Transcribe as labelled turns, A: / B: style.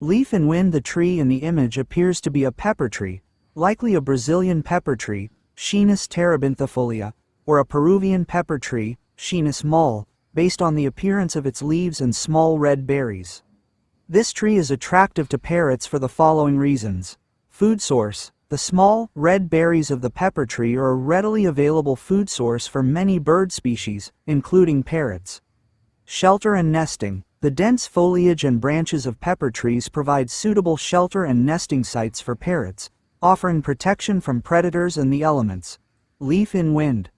A: Leaf in wind. The tree in the image appears to be a pepper tree, likely a Brazilian pepper tree, Schinus terebinthifolia, or a Peruvian pepper tree, Schinus mul, based on the appearance of its leaves and small red berries. This tree is attractive to parrots for the following reasons. Food source. The small, red berries of the pepper tree are a readily available food source for many bird species, including parrots. Shelter and nesting. The dense foliage and branches of pepper trees provide suitable shelter and nesting sites for parrots, offering protection from predators and the elements. Leaf in wind.